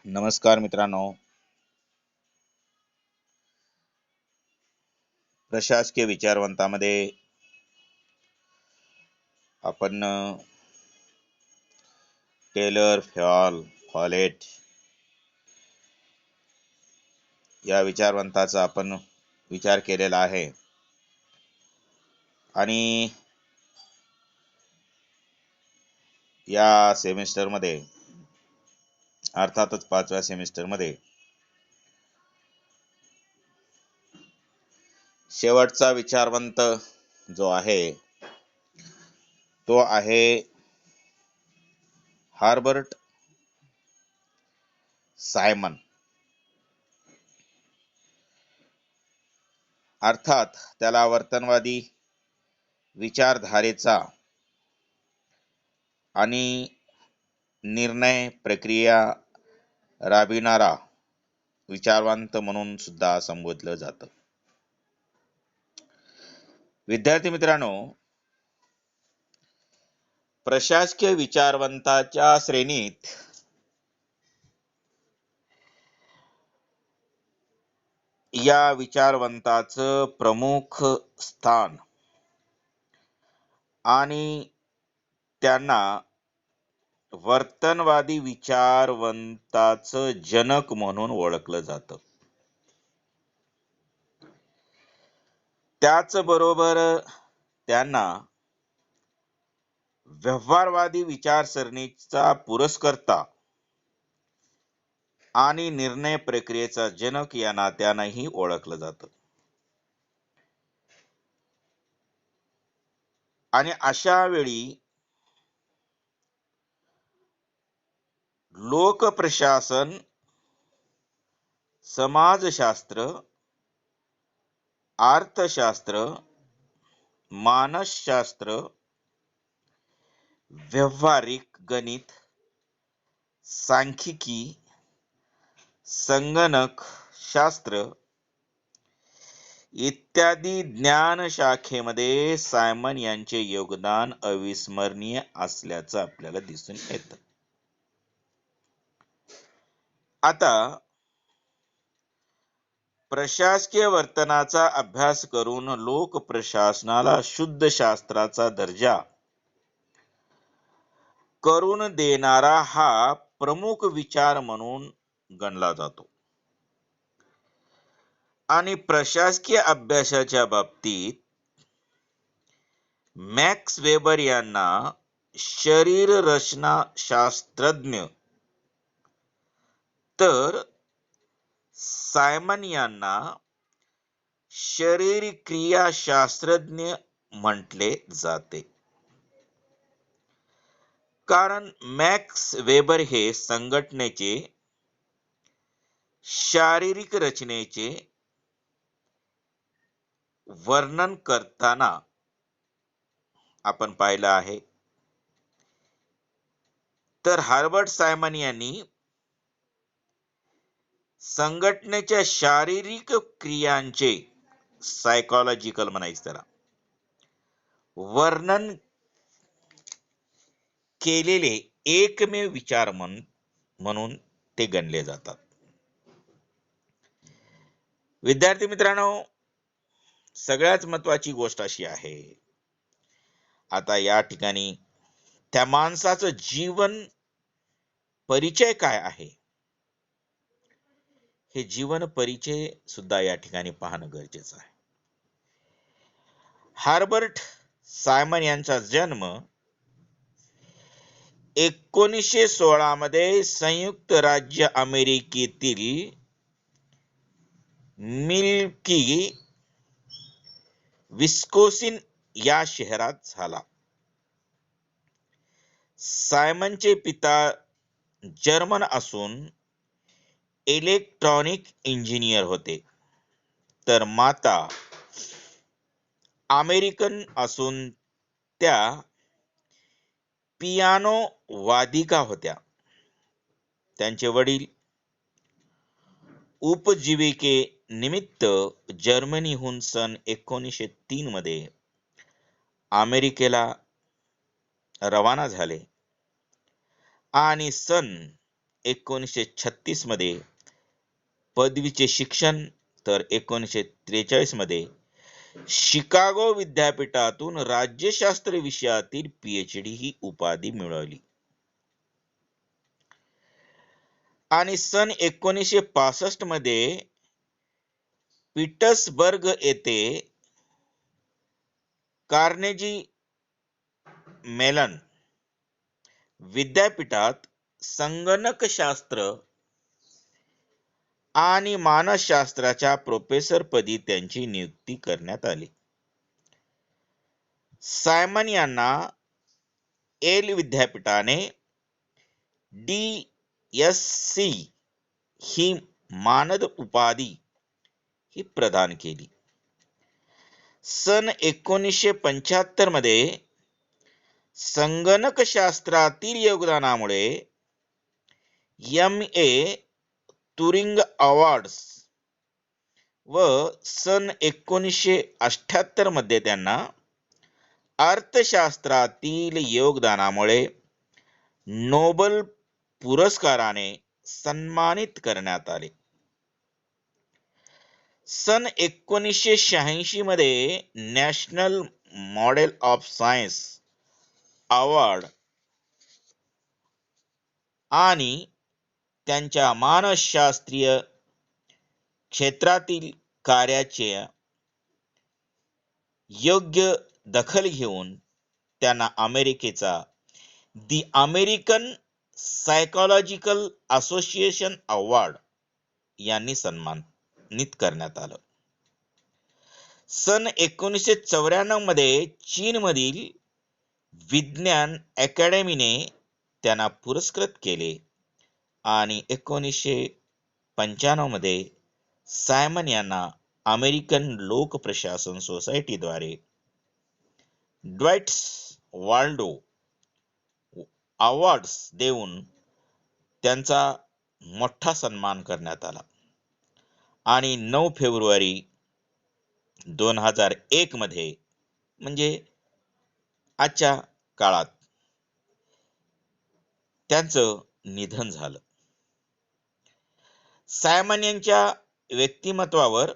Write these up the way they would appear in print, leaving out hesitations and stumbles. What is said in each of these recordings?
नमस्कार मित्रांनो. प्रशासकीय विचारवंतामध्ये आपण टेलर फॉलेट या विचारवंताचा आपण विचार केलेला आहे आणि या सेमिस्टरमध्ये अर्थातच 5व्या सेमिस्टरमध्ये शेवटचा विचारवंत जो आहे तो आहे हार्बर्ट सायमन. अर्थात त्याला वर्तनवादी विचारधारेचा आणि निर्णय प्रक्रिया राबविणारा विचारवंत म्हणून सुद्धा संबोधलं जातं. विद्यार्थी मित्रांनो, प्रशासकीय विचारवंताच्या श्रेणीत या विचारवंताचं प्रमुख स्थान आणि त्यांना वर्तनवादी विचारवंताचं जनक म्हणून ओळखलं जातं. त्याचबरोबर त्यांना व्यवहारवादी विचारसरणीचा पुरस्कर्ता आणि निर्णय प्रक्रियेचा जनक या नात्यानेही ओळखलं जातं. आणि अशा वेळी लोकप्रशासन, समाजशास्त्र, अर्थशास्त्र, मानसशास्त्र, व्यावहारिक गणित, सांख्यिकी, संगणक शास्त्र इत्यादी ज्ञान शाखेमध्ये सायमन यांचे योगदान अविस्मरणीय असल्याचं आपल्याला दिसून येतं. आता प्रशासकीय वर्तनाचा अभ्यास करून लोक प्रशासनाला शुद्ध शास्त्राचा दर्जा करून देणारा हा प्रमुख विचार म्हणून गणला जातो. आणि प्रशासकीय अभ्यासाच्या बाबतीत मॅक्स वेबर यांना शरीर रचना शास्त्रज्ञ तर सायमन यांना शरीर क्रिया शास्त्रज्ञ म्हटले जाते. कारण मॅक्स वेबर हे संघटनेचे शारीरिक रचनेचे वर्णन करताना आपण पाहिलं आहे. तर हार्बर्ट सायमन यांनी संघटनेच्या शारीरिक क्रियांचे सायकोलॉजिकल म्हणायचं त्याला वर्णन केलेले एकमेव विचार म्हणून ते गणले जातात. विद्यार्थी मित्रांनो, सगळ्यात महत्वाची गोष्ट अशी आहे, आता या ठिकाणी त्या माणसाचं जीवन परिचय काय आहे हे जीवन परिचय सुद्धा या ठिकाणी पाहणं गरजेचं आहे. हार्बर्ट सायमन यांचा जन्म 1916 मध्ये संयुक्त राज्य अमेरिकेतील मिल्की विस्कोसिन या शहरात झाला. सायमनचे पिता जर्मन असून इलेक्ट्रॉनिक इंजिनियर होते, तर माता अमेरिकन असून त्या पियानो वादिका होत्या. त्यांचे वडील उपजीविके निमित्त जर्मनीहून सन 1903 मध्ये अमेरिकेला रवाना झाले आणि सन 1936 मध्ये पदवीचे शिक्षण, तर 1943 मध्ये शिकागो विद्यापीठातून राज्यशास्त्र विषयातील PhD ही उपाधी मिळवली. आणि सन 1965 मध्ये पीटर्सबर्ग येथे कार्नेजी मेलन विद्यापीठात संगणकशास्त्र आणि मानसशास्त्राच्या प्रोफेसरपदी त्यांची नियुक्ती करण्यात आली. सायमन यांना येल विद्यापीठाने DSc ही मानद उपाधी ही प्रदान केली. सन 1975 मध्ये संगणकशास्त्रातील योगदानामुळे MA तुरिंग अवॉर्ड्स व सन 1978 मध्ये त्यांना अर्थशास्त्रातील योगदानामुळे नोबेल पुरस्काराने सन्मानित करण्यात आले. सन 1986 मध्ये national model of science award आणि त्यांच्या मानसशास्त्रीय क्षेत्रातील कार्याचे योग्य दखल घेऊन त्यांना अमेरिकेचा दी अमेरिकन सायकोलॉजिकल असोसिएशन अवॉर्ड यांनी सन्मानित करण्यात आलं. सन 1994 मध्ये चीनमधील विज्ञान अकॅडमीने त्यांना पुरस्कृत केले आणि 1995 मध्ये सायमन यांना अमेरिकन लोक प्रशासन सोसायटीद्वारे ड्वाइट्स वाल्डो अवॉर्ड्स देऊन त्यांचा मोठा सन्मान करण्यात आला. आणि 9 फेब्रुवारी 2001 मध्ये म्हणजे आजच्या काळात त्यांचं निधन झालं. सायमन यांच्या व्यक्तिमत्वावर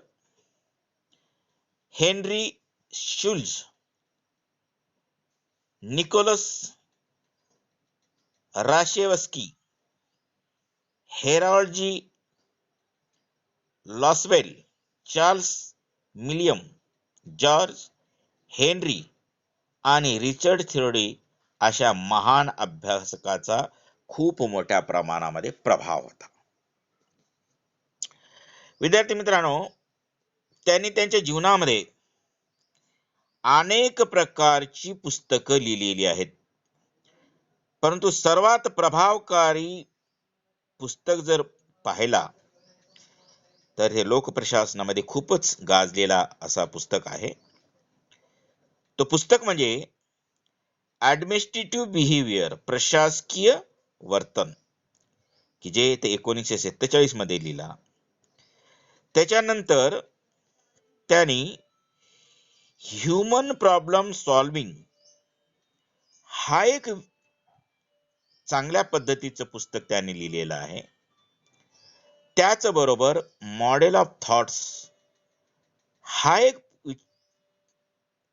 हेनरी शुल्ज, निकोलस राशेवस्की, हेराल्ड जी लॉसवेल, चार्ल्स मिलियम, जॉर्ज हेनरी आणि रिचर्ड थिरोडी अशा महान अभ्यासकाचा खूप मोठ्या प्रमाणामध्ये प्रभाव होता. विद्यार्थी मित्रांनो, त्यांनी त्यांच्या जीवनामध्ये अनेक प्रकारची पुस्तकं लिहिलेली आहेत, परंतु सर्वात प्रभावकारी पुस्तक जर पाहिला तर हे लोकप्रशासनामध्ये खूपच गाजलेला असा पुस्तक आहे. तो पुस्तक म्हणजे ॲडमिनिस्ट्रेटिव्ह बिहेवियर, प्रशासकीय वर्तन, की जे ते 1947 मध्ये लिहिला. त्याच्यानंतर त्यांनी ह्युमन प्रॉब्लेम सॉल्विंग हा एक चांगल्या पद्धतीचं पुस्तक त्यांनी लिहिलेलं आहे. त्याचबरोबर मॉडेल ऑफ थॉट्स हा एक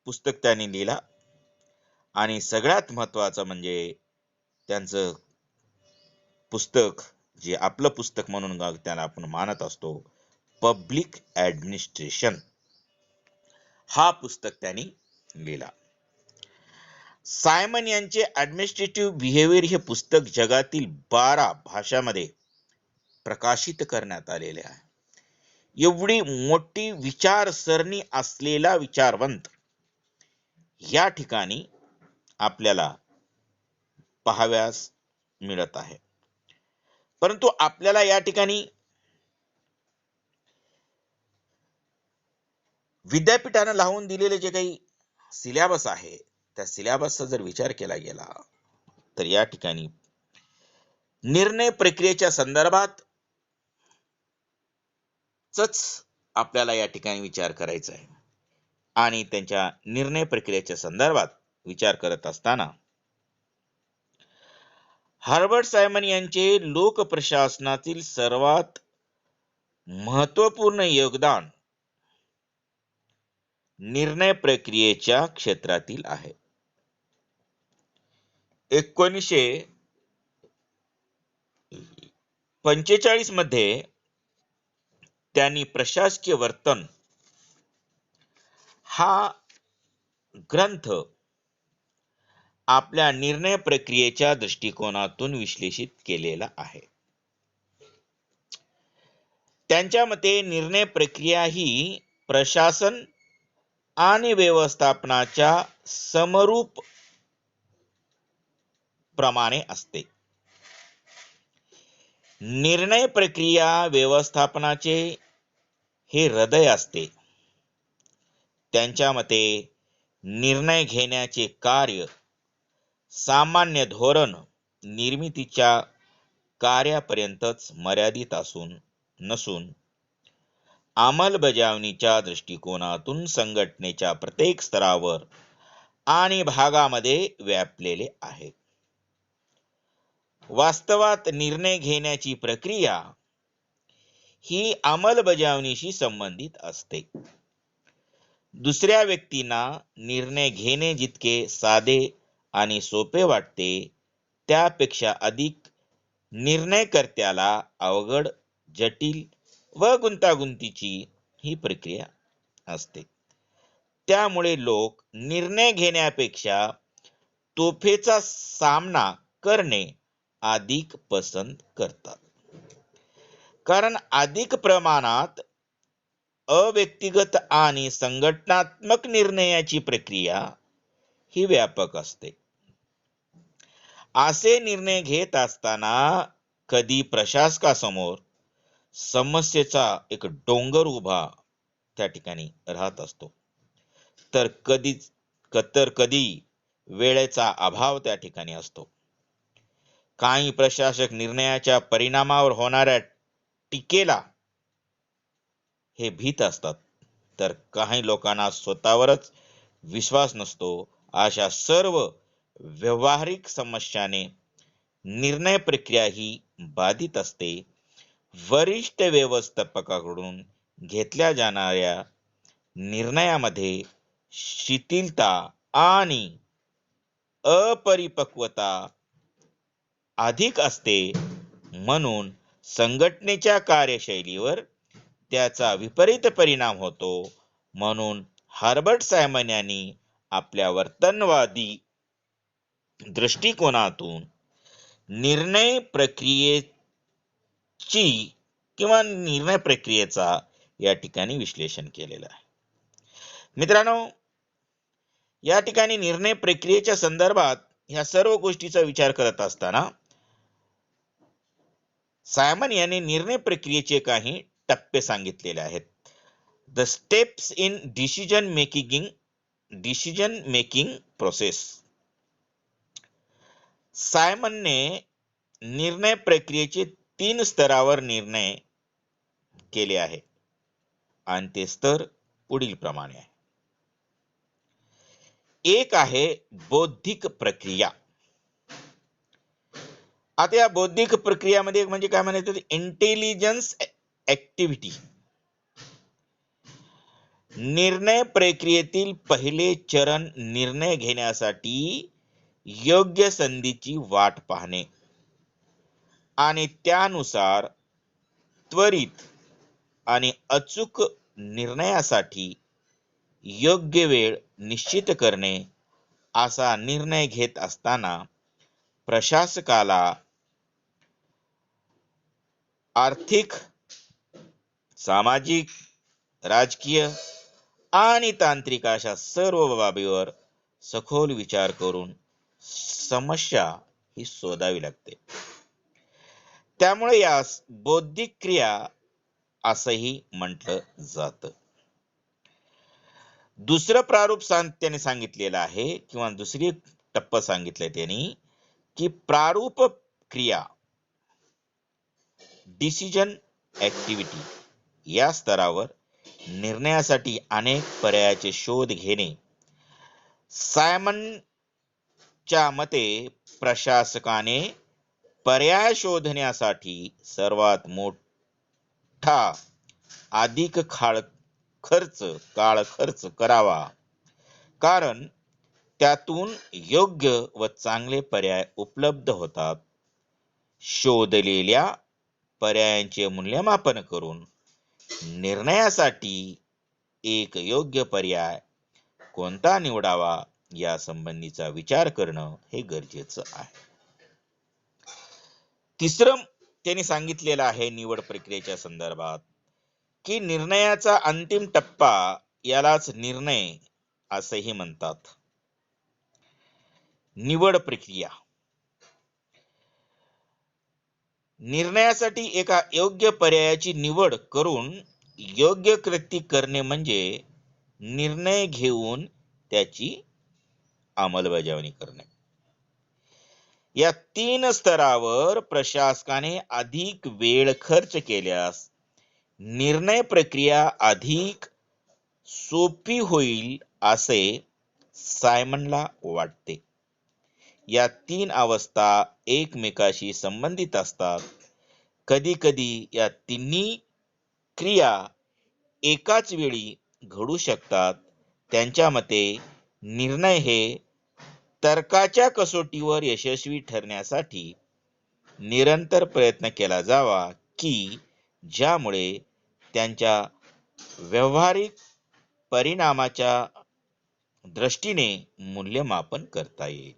पुस्तक त्यांनी लिहिला. आणि सगळ्यात महत्वाचं म्हणजे त्यांचं पुस्तक, जे आपलं पुस्तक म्हणून त्याला आपण मानत असतो, पब्लिक ॲडमिनिस्ट्रेशन, हा पुस्तक त्यांनी लिहिला. सायमन यांचे ॲडमिनिस्ट्रेटिव्ह बिहेवियर हे पुस्तक जगातील 12 भाषांमध्ये प्रकाशित करण्यात आलेले आहे. एवढी मोठी विचारसरणी असलेला विचारवंत या ठिकाणी आपल्याला पाहाव्यास मिळत आहे. परंतु आपल्याला या ठिकाणी विद्यापीठाने लावून दिलेले जे काही सिलेबस आहे, त्या सिलेबसचा जर विचार केला गेला तर या ठिकाणी निर्णय प्रक्रियेच्या संदर्भात आपल्याला या ठिकाणी विचार करायचा आहे. आणि त्यांच्या निर्णय प्रक्रियेच्या संदर्भात विचार करत असताना हर्बर्ट सायमन यांचे लोक प्रशासनातील सर्वात महत्वपूर्ण योगदान निर्णय प्रक्रियेच्या क्षेत्रातील आहे. 1945 मध्ये त्यांनी प्रशासकीय वर्तन हा ग्रंथ आपल्या निर्णय प्रक्रियेच्या दृष्टिकोनातून विश्लेषित केलेला आहे. त्यांच्या मते निर्णय प्रक्रिया ही प्रशासन आणि व्यवस्थापनाच्या समरूप प्रमाणे असते. निर्णय प्रक्रिया व्यवस्थापनाचे हे हृदय असते. त्यांच्या मते निर्णय घेण्याचे कार्य सामान्य धोरण निर्मितीच्या कार्यापर्यंतच मर्यादित नसून अंमलबजावणीच्या दृष्टिकोनातून संघटनेच्या प्रत्येक स्तरावर आणि भागामध्ये व्यापलेले आहे. वास्तवात निर्णय घेण्याची प्रक्रिया ही अंमलबजावणीशी संबंधित असते. दुसऱ्या व्यक्तींना निर्णय घेणे जितके साधे आणि सोपे वाटते, त्यापेक्षा अधिक निर्णयकर्त्याला अवघड, जटिल व गुंतागुंतीची ही प्रक्रिया असते. त्यामुळे लोक निर्णय घेण्यापेक्षा तोफेचा सामना करणे अधिक पसंत करतात. कारण अधिक प्रमाणात अव्यक्तिगत आणि संघटनात्मक निर्णयाची प्रक्रिया ही व्यापक असते. असे निर्णय घेत असताना कधी प्रशासकासमोर समस्येचा एक डोंगर उभा त्या ठिकाणी राहत असतो, तर कधी वेळेचा अभाव त्या ठिकाणी असतो. काही प्रशासक निर्णयाच्या परिणामावर होणाऱ्या टीकेला हे भीत असतात, तर काही लोकांना स्वतःवरच विश्वास नसतो. अशा सर्व व्यावहारिक समस्याने निर्णय प्रक्रिया ही बाधित असते. वरिष्ठ व्यवस्थापकाकडून घेतल्या जाणाऱ्या निर्णयामध्ये शिथिलता आणि अपरिपक्वता अधिक असते, म्हणून संघटनेच्या कार्यशैलीवर त्याचा विपरीत परिणाम होतो. म्हणून हर्बर्ट सायमन यांनी आपल्या वर्तनवादी दृष्टिकोनातून निर्णय प्रक्रियेचा या ठिकाणी विश्लेषण केलेलं आहे. मित्रांनो, या ठिकाणी निर्णय प्रक्रियेच्या संदर्भात ह्या सर्व गोष्टीचा विचार करत असताना सायमन यांनी निर्णय प्रक्रियेचे काही टप्पे सांगितलेले आहेत. The steps in decision making process. सायमनने निर्णय प्रक्रियेचे 3 स्तरावर निर्णय केले आहे आणि ते स्तर पुढील प्रमाणे आहे. एक आहे बौद्धिक प्रक्रिया. आता या बौद्धिक प्रक्रियामध्ये म्हणजे काय म्हणायचं, इंटेलिजन्स ऍक्टिव्हिटी. निर्णय प्रक्रियेतील पहिले चरण निर्णय घेण्यासाठी योग्य संधीची वाट पाहणे आणि त्यानुसार त्वरित आणि अचूक निर्णयासाठी योग्य वेळ निश्चित करणे. असा निर्णय घेत असताना प्रशासकाला आर्थिक, सामाजिक, राजकीय आणि तांत्रिक अशा सर्व बाबीवर सखोल विचार करून समस्या ही शोधावी लागते. त्यामुळे यास बौद्धिक क्रिया असंही म्हटलं जातं. दुसरं प्रारूप त्याने सांगितलेलं आहे किंवा दुसरी टप्पा सांगितलंय त्यांनी की प्रारूप क्रिया, डिसिजन ऍक्टिव्हिटी. या स्तरावर निर्णयासाठी अनेक पर्यायाचे शोध घेणे. सायमनच्या मते प्रशासकाने पर्याय शोधण्यासाठी सर्वात मोठा अधिक काळ खर्च करावा, कारण त्यातून योग्य व चांगले पर्याय उपलब्ध होतात. शोधलेल्या पर्यायांचे मूल्यमापन करून निर्णयासाठी एक योग्य पर्याय कोणता निवडावा या संबंधीचा विचार करणं हे गरजेचं आहे. तिसरं त्यांनी सांगितलेलं आहे निवड प्रक्रियेच्या संदर्भात की निर्णयाचा अंतिम टप्पा यालाच निर्णय असेही म्हणतात. निवड प्रक्रिया निर्णयासाठी एका योग्य पर्यायाची निवड करून योग्य कृती करणे म्हणजे निर्णय घेऊन त्याची अंमलबजावणी करणे. या 3 स्तरावर प्रशासकाने अधिक वेळ खर्च केल्यास निर्णय प्रक्रिया अधिक सोपी होईल असे सायमनला वाटते. या 3 अवस्था एकमेकाशी संबंधित असतात. कधी कधी या तिन्ही क्रिया एकाच वेळी घडू शकतात. त्यांच्या मते निर्णय हे तर्काच्या कसोटीवर यशस्वी ठरण्यासाठी निरंतर प्रयत्न केला जावा की ज्यामुळे त्यांच्या व्यावहारिक परिणामाच्या दृष्टीने मूल्यमापन करता येईल.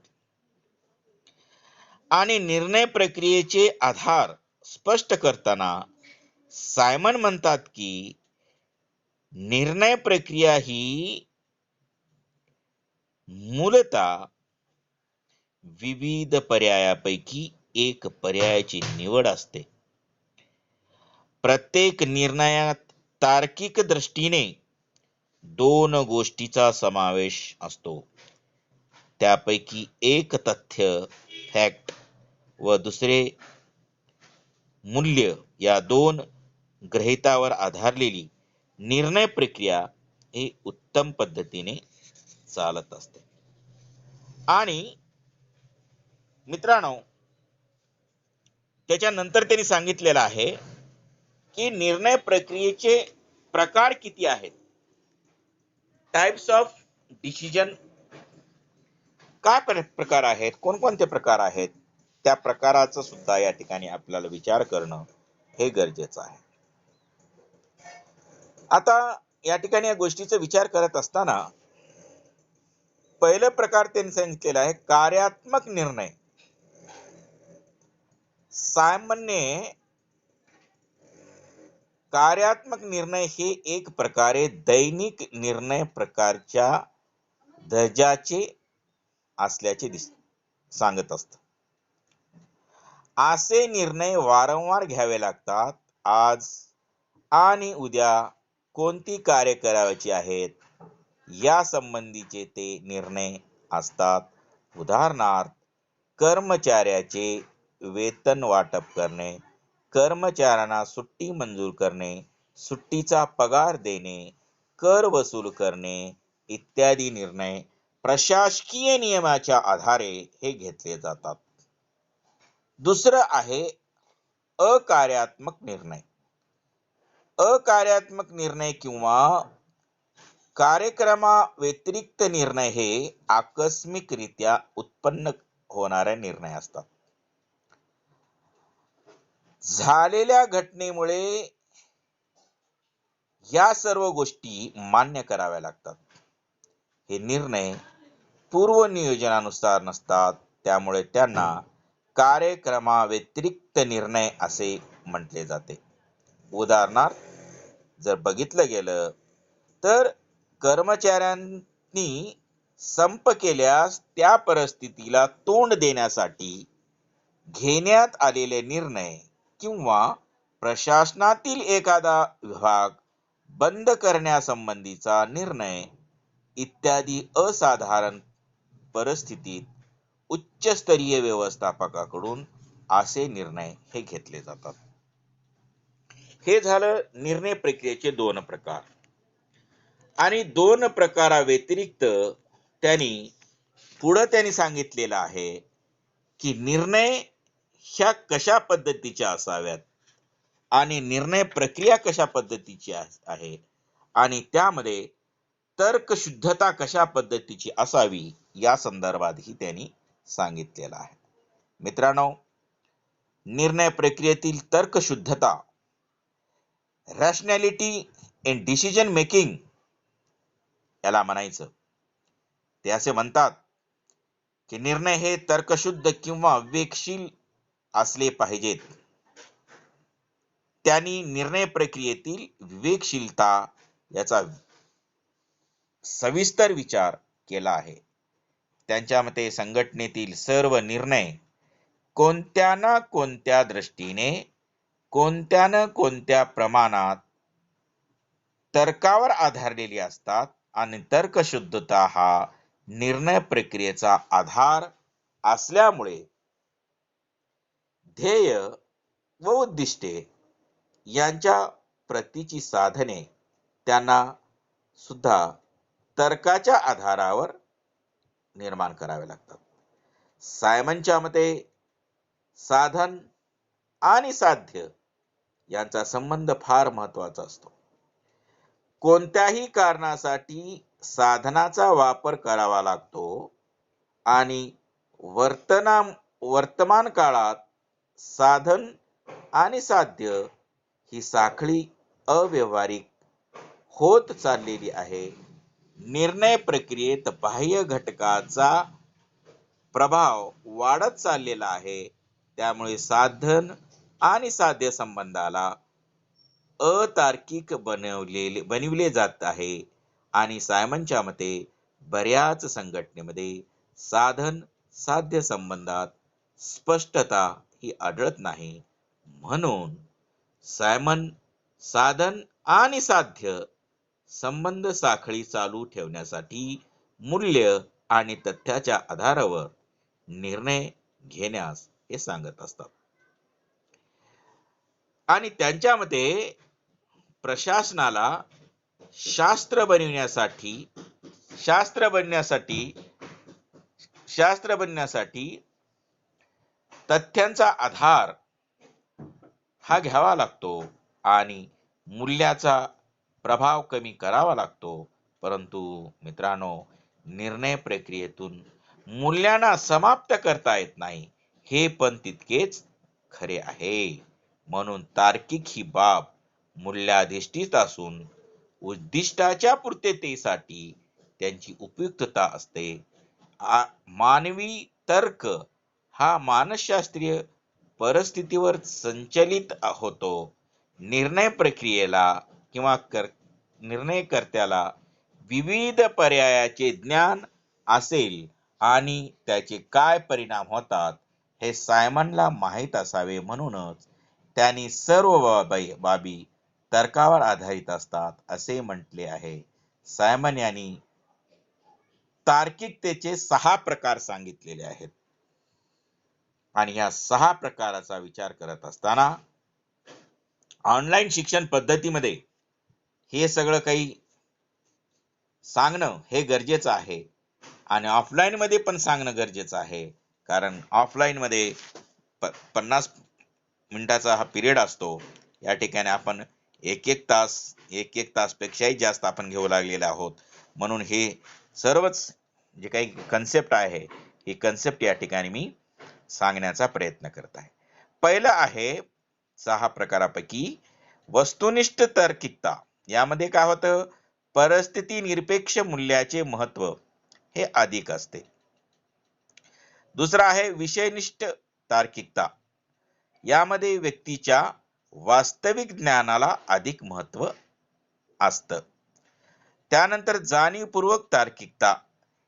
आणि निर्णय प्रक्रियेचे आधार स्पष्ट करताना सायमन म्हणतात की निर्णय प्रक्रिया ही मूलतः विविध पर्यायापैकी एक पर्यायाची निवड असते. प्रत्येक निर्णयात तार्किक दृष्टीने 2 गोष्टीचा समावेश असतो. त्यापैकी एक तथ्य फॅक्ट व दुसरे मूल्य या 2 गृहीतावर आधारलेली निर्णय प्रक्रिया ही उत्तम पद्धतीने चालत असते. आणि मित्रांनो, त्याच्यानंतर त्यांनी सांगितलेलं आहे की निर्णय प्रक्रियेचे प्रकार किती आहेत. टाइप्स ऑफ डिसिजन काय प्रकार आहेत, कोणकोणते प्रकार आहेत, त्या प्रकाराचा सुद्धा या ठिकाणी आपल्याला विचार करणं हे गरजेचं आहे. आता या ठिकाणी या गोष्टीचा विचार करत असताना पहिलं प्रकार त्यांनी सांगितलेला आहे कार्यात्मक निर्णय. सायमनने कार्यात्मक निर्णय हे एक प्रकारे दैनिक निर्णय प्रकारच्या दर्जाचे असल्याचे सांगत असत. असे निर्णय वारंवार घ्यावे लागतात. आज आणि उद्या कोणती कार्य करायची आहेत या संबंधीचे ते निर्णय असतात. उदाहरणार्थ कर्मचाऱ्याचे वेतन वाटप करणे, कर्मचाऱ्यांना सुट्टी मंजूर करणे, सुट्टीचा पगार देणे, कर वसूल करणे इत्यादी निर्णय प्रशासकीय नियमाच्या आधारे हे घेतले जातात. दुसरं आहे अकार्यात्मक निर्णय. अकार्यात्मक निर्णय किंवा कार्यक्रमा व्यतिरिक्त निर्णय हे आकस्मिकरित्या उत्पन्न होणारे निर्णय असतात. झालेल्या घटनेमुळे या सर्व गोष्टी मान्य कराव्या लागतात. हे निर्णय पूर्व नियोजनानुसार नसतात, त्यामुळे त्यांना कार्यक्रमा व्यतिरिक्त निर्णय असे म्हटले जाते. उदाहरणार्थ जर बघितलं गेलं तर कर्मचाऱ्यांनी संप केल्यास त्या परिस्थितीला तोंड देण्यासाठी घेण्यात आलेले निर्णय किंवा प्रशासनातील एखादा विभाग बंद करण्यासंबंधीचा निर्णय इत्यादी असाधारण परिस्थितीत उच्चस्तरीय व्यवस्थापकाकडून असे निर्णय हे घेतले जातात. हे झालं निर्णय प्रक्रियेचे 2 प्रकार. आणि 2 प्रकाराव्यतिरिक्त त्यांनी सांगितलेलं आहे की निर्णय ह्या कशा पद्धतीच्या असाव्यात आणि निर्णय प्रक्रिया कशा पद्धतीची आहे आणि त्यामध्ये तर्कशुद्धता कशा पद्धतीची असावी या संदर्भातही त्यांनी सांगितलेलं आहे. मित्रांनो, निर्णय प्रक्रियेतील तर्कशुद्धता, रॅशनॅलिटी इन डिसिजन मेकिंग याला म्हणायचं. ते असे म्हणतात की निर्णय हे तर्कशुद्ध किंवा विवेकशील असले पाहिजेत. त्यांनी निर्णय प्रक्रियेतील विवेकशीलता याचा सविस्तर विचार केला आहे. त्यांच्या मते संघटनेतील सर्व निर्णय कोणत्या ना कोणत्या दृष्टीने, कोणत्या ना कोणत्या प्रमाणात तर्कावर आधारलेली असतात आणि तर्कशुद्धता हा निर्णय प्रक्रियेचा आधार असल्यामुळे ध्येय व उद्दिष्टे यांच्या प्रतीची साधने त्यांना सुद्धा तर्काच्या आधारावर निर्माण करावे लागतात. सायमनच्या मते साधन आणि साध्य यांचा संबंध फार महत्वाचा असतो. कोणत्याही कारणासाठी साधनाचा वापर करावा लागतो आणि वर्तमान काळात साधन आणि साध्य ही साखळी अव्यवहारिक होत चाललेली आहे. निर्णय प्रक्रियेत बाह्य घटकाचा प्रभाव वाढत चाललेला आहे. त्यामुळे साधन आणि साध्य संबंधाला अतार्किक बनविले जात आहे आणि सायमनच्या मते बऱ्याच संघटनेमध्ये साधन साध्य संबंधात स्पष्टता ही आढळत नाही. म्हणून सायमन साधन आणि साध्य संबंध साखळी चालू ठेवण्यासाठी मूल्य आणि तथ्याच्या आधारावर निर्णय घेण्यास हे सांगत असतात. आणि त्यांच्या मते प्रशासनाला शास्त्र बनण्यासाठी तथ्यांचा आधार हा घ्यावा लागतो आणि मूल्याचा प्रभाव कमी करावा लागतो. परंतु मित्रांनो, निर्णय प्रक्रियेतून मूल्यांना समाप्त करता येत नाही हे पण तितकेच खरे आहे. म्हणून तार्किक ही बाब मूल्याधिष्ठित असून उद्दिष्टाच्या पूर्ततेसाठी त्यांची उपयुक्तता असते. मानवी तर्क हा मानसशास्त्रीय परिस्थितीवर संचलित होतो. निर्णय प्रक्रियेला किंवा निर्णयकर्त्याला विविध पर्यायाचे ज्ञान असेल आणि त्याचे काय परिणाम होतात हे सायमनला माहीत असावे. म्हणूनच त्यांनी सर्व बाबी तर्कावर आधारित असतात असे म्हटले आहे. सायमन यांनी तार्किकतेचे 6 प्रकार सांगितलेले आहेत आणि या 6 प्रकाराचा विचार करत असताना ऑनलाईन शिक्षण पद्धतीमध्ये हे सगळं काही सांगणं हे गरजेचं आहे आणि ऑफलाईन मध्ये पण सांगणं गरजेचं आहे. कारण ऑफलाईन मध्ये 50 मिनिटाचा हा पिरियड असतो. या ठिकाणी आपण एक एक तास पेक्षाही जास्त आपण घेऊ लागलेले आहोत. म्हणून हे सर्वच जे काही कन्सेप्ट आहे ही कन्सेप्ट या ठिकाणी मी सांगण्याचा प्रयत्न करत आहे. पहिलं आहे 6 प्रकारापैकी वस्तुनिष्ठ तार्किकता. यामध्ये काय होतं, परिस्थिती निरपेक्ष मूल्याचे महत्व हे अधिक असते. दुसरा आहे विषयनिष्ठ तार्किकता. यामध्ये व्यक्तीच्या वास्तविक ज्ञानाला अधिक महत्व असतं. त्यानंतर जाणीवपूर्वक तार्किकता.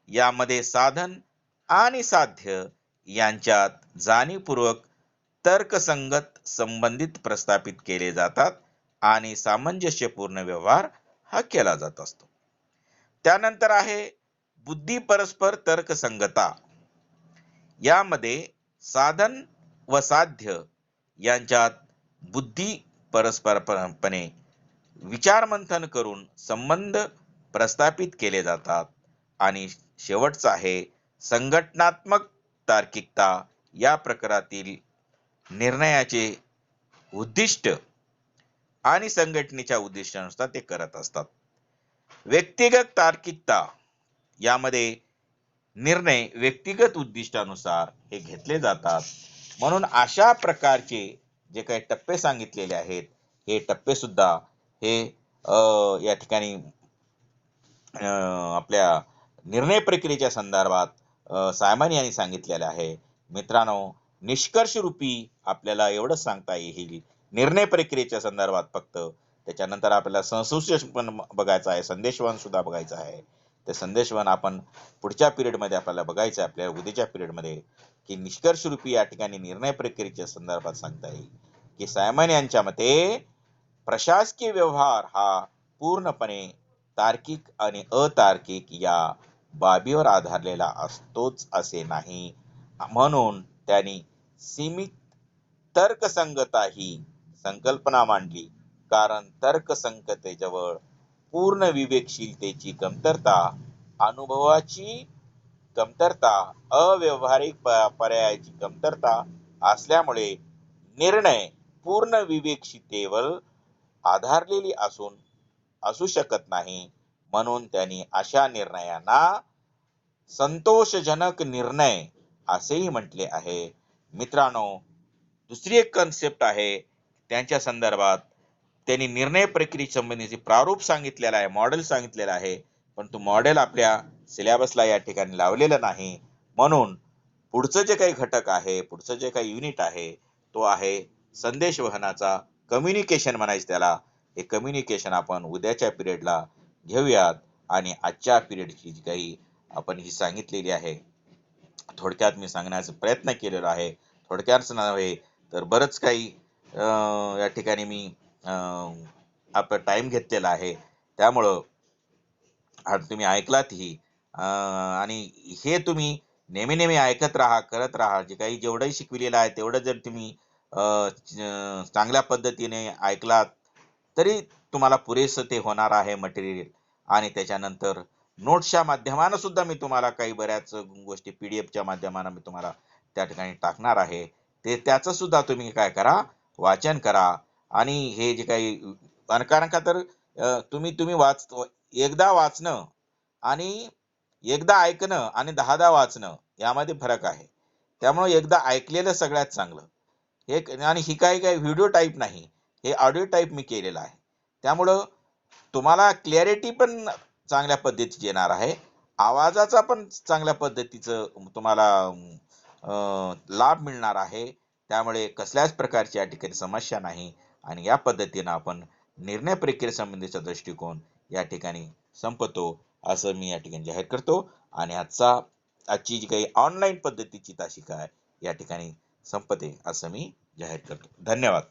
यामध्ये साधन आणि साध्य यांच्यात जाणीवपूर्वक तर्कसंगत संबंधित प्रस्थापित केले जातात आणि सामंजस्यपूर्ण व्यवहार हा केला जात असतो. त्यानंतर आहे बुद्धी परस्पर तर्कसंगता. यामध्ये साधन व साध्य यांच्यात बुद्धी परस्परपणे विचारमंथन करून संबंध प्रस्थापित केले जातात. आणि शेवटचा आहे संघटनात्मक तार्किकता. या प्रकारातील निर्णयाचे उद्दिष्ट आणि संघटनेच्या उद्दिष्टानुसार ते करत असतात. व्यक्तिगत तार्किकता यामध्ये निर्णय व्यक्तिगत उद्दिष्टानुसार हे घेतले जातात. म्हणून अशा प्रकारचे जे काही टप्पे सांगितलेले आहेत, हे टप्पे सुद्धा हे या ठिकाणी आपल्या निर्णय प्रक्रियेच्या संदर्भात सायमन यांनी सांगितलेले आहे. मित्रांनो, निष्कर्ष रूपी आपल्याला एवढंच सांगता येईल निर्णय प्रक्रियेच्या संदर्भात फक्त. त्याच्यानंतर आपल्याला संश्लेषण पण बघायचं आहे, संदेशवहन सुद्धा बघायचं आहे. ते संदेशवहन आपण पुढच्या पिरियडमध्ये आपल्याला बघायचं आहे, आपल्या उद्याच्या पिरियडमध्ये, की निष्कर्ष रूपी या ठिकाणी निर्णय प्रक्रियेच्या संदर्भात सांगता येईल की सायमन यांच्या मते प्रशासकीय व्यवहार हा पूर्णपणे तार्किक आणि अतार्किक या बाबीवर आधारलेला असतोच असे नाही. म्हणून त्यांनी सीमित तर्कसंगता ही संकल्पना मांडली, कारण तर्कसंगतेजवळ पूर्ण विवेकशीलतेची कमतरता, अनुभवाची कमतरता, अव्यवहारिक पर्यायाची कमतरता असल्यामुळे निर्णय पूर्ण विवेकशीलतेवर आधारलेली असू शकत नाही. म्हणून त्यांनी अशा निर्णयांना संतोषजनक निर्णय असेही म्हटले आहे. मित्रांनो, दुसरी एक कन्सेप्ट आहे त्यांच्या संदर्भात त्यांनी निर्णय प्रक्रिये संबंधीचे प्रारूप सांगितलेला आहे, मॉडेल सांगितलेला आहे, पण तो मॉडेल आपल्या सिलेबसला या ठिकाणी लावलेला नाही. म्हणून पुढचं जे काही घटक आहे, पुढचं जे काही युनिट आहे, तो आहे संदेशवहनाचा कम्युनिकेशन म्हणायचं त्याला. हे कम्युनिकेशन आपण उद्याच्या पिरियडला घेऊयात आणि आजच्या पिरियडची जी काही आपण ही सांगितलेली आहे, थोडक्यात मी सांगण्याचा प्रयत्न केलेला आहे. थोडक्यात नव्हे तर बरंच काही या ठिकाणी मी आपला टाइम घेतलेला आहे. त्यामुळं तुम्ही ऐकलात ही आणि हे तुम्ही नेहमी नेहमी ऐकत राहा, करत राहा. जे काही जेवढंही शिकविलेलं आहे तेवढं जर तुम्ही चांगल्या पद्धतीने ऐकलात तरी तुम्हाला पुरेसं ते होणार आहे मटेरियल. आणि त्याच्यानंतर नोट्सच्या माध्यमानं सुद्धा मी तुम्हाला काही बऱ्याच गोष्टी पीडीएफच्या माध्यमानं मी तुम्हाला त्या ठिकाणी टाकणार आहे. त्याचं सुद्धा तुम्ही काय करा, वाचन करा. आणि हे जे काही कारण का तर तुम्ही एकदा वाचणं आणि एकदा ऐकणं आणि 10दा वाचणं यामध्ये फरक आहे. त्यामुळे एकदा ऐकलेलं सगळ्यात चांगलं. हे आणि ही काही व्हिडिओ टाईप नाही, हे ऑडिओ टाईप मी केलेलं आहे. त्यामुळं तुम्हाला क्लॅरिटी पण चांगल्या पद्धतीची येणार आहे, आवाजाचा पण चांगल्या पद्धतीचं तुम्हाला लाभ मिळणार आहे. त्यामुळे कसल्याच प्रकारची या ठिकाणी समस्या नाही. आणि या पद्धतीनं आपण निर्णय प्रक्रियेसंबंधीचा दृष्टिकोन या ठिकाणी संपतो असं मी या ठिकाणी जाहीर करतो. आणि आजची जी काही ऑनलाईन पद्धतीची तासिका आहे या ठिकाणी संपते असं मी जाहीर करतो. धन्यवाद.